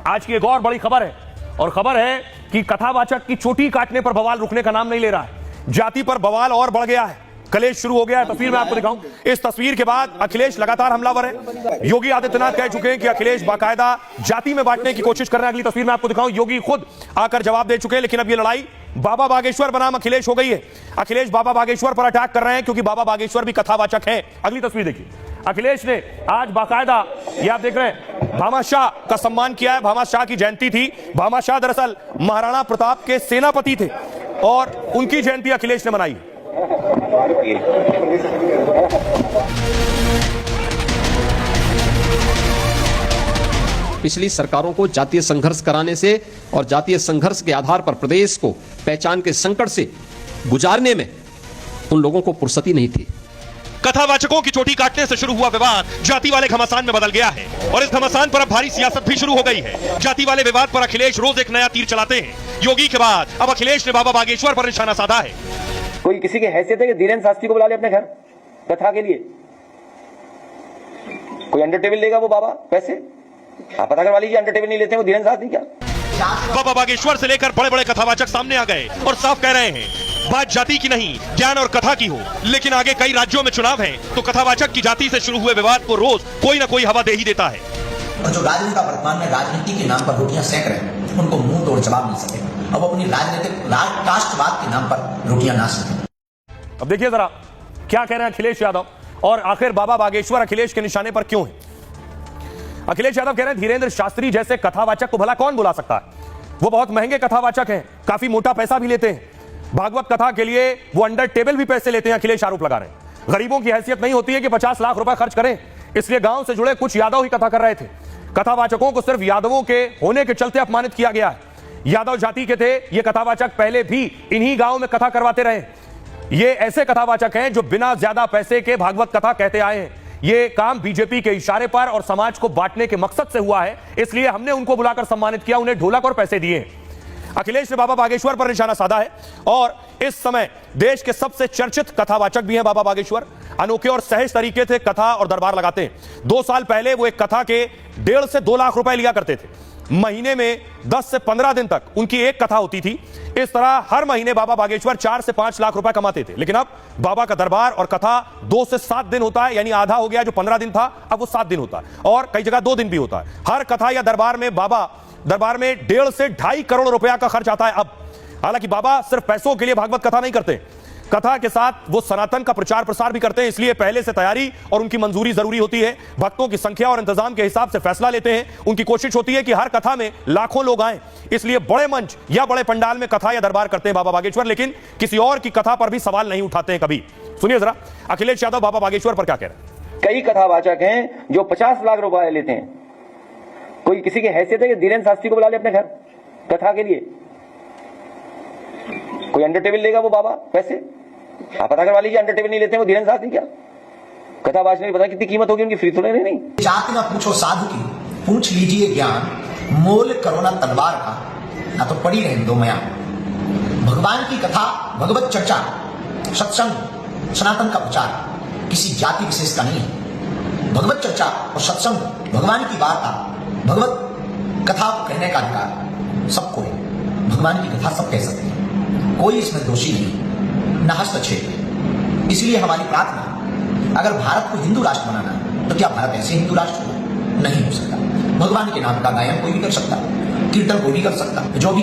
आज की एक और बड़ी खबर है, और खबर है कि कथावाचक की चोटी काटने पर बवाल रुकने का नाम नहीं ले रहा है। जाति पर बवाल और बढ़ गया है, कलेश शुरू हो गया है। तस्वीर मैं आपको दिखाऊं। इस तस्वीर के बाद अखिलेश लगातार हमलावर है। योगी आदित्यनाथ कह चुके हैं कि अखिलेश बाकायदा जाति में बांटने की कोशिश कर रहे हैं। अगली तस्वीर मैं आपको दिखाऊं। योगी खुद आकर जवाब दे चुके हैं, लेकिन अब ये लड़ाई बाबा बागेश्वर बनाम अखिलेश हो गई है। अखिलेश बाबा बागेश्वर पर अटैक कर रहे हैं क्योंकि बाबा बागेश्वर भी कथावाचक है। अगली तस्वीर देखिए। अखिलेश ने आज बाकायदा, ये आप देख रहे हैं, भामा शाह का सम्मान किया है। भामा शाह की जयंती थी। भामा शाह दरअसल महाराणा प्रताप के सेनापति थे और उनकी जयंती अखिलेश ने मनाई। पिछली सरकारों को जातीय संघर्ष कराने से और जातीय संघर्ष के आधार पर प्रदेश को पहचान के संकट से गुजारने में उन लोगों को फुर्सत ही नहीं थी। कथावाचकों की चोटी काटने से शुरू हुआ विवाद जाति वाले घमासान में बदल गया है और इस घमासान पर अब भारी सियासत भी शुरू हो गई है। जाति वाले विवाद पर अखिलेश रोज एक नया तीर चलाते हैं। योगी के बाद अब अखिलेश ने बाबा बागेश्वर पर निशाना साधा है। कोई किसी की हैसियत है कि धीरेन्द्र शास्त्री को बुला ले अपने घर कथा के लिए? कोई अंडर टेबल लेगा वो बाबा पैसे? आप पता करवा लीजिए, अंडर टेबल नहीं लेते वो धीरेन्द्र शास्त्री क्या? बाबा बागेश्वर से लेकर बड़े बड़े कथावाचक सामने आ गए और साफ कह रहे हैं बात जाति की नहीं, ज्ञान और कथा की हो। लेकिन आगे कई राज्यों में चुनाव है तो कथावाचक की जाति से शुरू हुए विवाद को रोज कोई ना कोई हवा दे ही देता है। और जो राजनेता वर्तमान में राजनीति के नाम पर रोटियां सेक रहे हैं उनको मुंह तोड़ जवाब मिल सके। अब अपनी राजनीतिक राष्ट्रवाद के नाम पर रोटियां ना सकें। अब देखिए जरा क्या कह रहे हैं अखिलेश यादव, और आखिर बाबा बागेश्वर अखिलेश के निशाने पर क्यों है। अखिलेश यादव कह रहे हैं धीरेन्द्र शास्त्री जैसे कथावाचक को भला कौन बुला सकता है। वो बहुत महंगे कथावाचक हैं, काफी मोटा पैसा भी लेते हैं। भागवत कथा के लिए वो अंडर टेबल भी पैसे लेते हैं। अखिलेश आरोप लगा रहे हैं गरीबों की हैसियत नहीं होती है कि 50 लाख रुपए खर्च करें, इसलिए गांव से जुड़े कुछ यादव ही कथा कर रहे थे। कथावाचकों को सिर्फ यादवों के होने के चलते अपमानित किया गया है। यादव जाति के थे ये कथावाचक, पहले भी इन्हीं गांव में कथा करवाते रहे। ये ऐसे कथावाचक हैं जो बिना ज्यादा पैसे के भागवत कथा कहते आए हैं। ये काम बीजेपी के इशारे पर और समाज को बांटने के मकसद से हुआ है, इसलिए हमने उनको बुलाकर सम्मानित किया, उन्हें ढोलक और पैसे दिए। अखिलेश ने बाबा बागेश्वर पर निशाना साधा है और इस समय देश के सबसे चर्चित कथावाचक भी हैं बाबा बागेश्वर। अनोखे और सहज तरीके से कथा और दरबार लगाते हैं। 2 साल पहले वो एक कथा के 1.5 से 2 लाख रुपए लिया करते थे। महीने में 10 से 15 दिन तक उनकी एक कथा होती थी। इस तरह हर महीने बाबा बागेश्वर 4 से 5 लाख रुपए कमाते थे। लेकिन अब बाबा का दरबार और कथा 2 से 7 दिन होता है, यानी आधा हो गया। जो 15 दिन था अब वो 7 दिन होता है और कई जगह 2 दिन भी होता है। हर कथा या दरबार में 1.5 से 2.5 करोड़ रुपया का खर्च आता है अब। हालांकि बाबा सिर्फ पैसों के लिए भागवत कथा नहीं करते, कथा के साथ वो सनातन का प्रचार प्रसार भी करते हैं। इसलिए पहले से तैयारी और उनकी मंजूरी जरूरी होती है। भक्तों की संख्या और इंतजाम के हिसाब से फैसला लेते हैं। उनकी कोशिश होती है कि हर कथा में लाखों लोग आएं, इसलिए बड़े मंच या बड़े पंडाल में कथा या दरबार करते हैं बाबा बागेश्वर, लेकिन किसी और की कथा पर भी सवाल नहीं उठाते हैं कभी। सुनिए जरा अखिलेश यादव बाबा बागेश्वर पर क्या कह रहे हैं। कई कथावाचक हैं जो 50 लाख रुपए लेते हैं। कोई किसी की हैसियत है कि धीरेन्द्र शास्त्री को बुला ले अपने घर कथा के लिए? कोई अंडर टेबल लेगा वो बाबा पैसे? आप पता करवा लीजिए, अंडर टेबल नहीं लेते वो धीरेन्द्र शास्त्री क्या? कथावाचक नहीं पता कितनी कीमत होगी उनकी, फ्री थोड़े नहीं। जाति ना पूछो साधु की, पूछ लीजिए ज्ञान, मोल करो ना तलवार का, ना तो पड़ी रहे दो मया। भगवान की कथा, भगवत चर्चा, सत्संग, सनातन का प्रचार किसी जाति विशेष का नहीं है। भगवत चर्चा और सत्संग, भगवान की वार्ता, भगवत कथा को कहने का अधिकार सबको है। भगवान की कथा सब कह सकते हैं, कोई इसमें दोषी नहीं, न हस्तक्षेप। इसलिए हमारी प्रार्थना, अगर भारत को हिंदू राष्ट्र बनाना है तो क्या भारत ऐसे हिंदू राष्ट्र हो? नहीं हो सकता। भगवान के नाम का गायन कोई भी कर सकता, कीर्तन कोई भी कर सकता, जो भी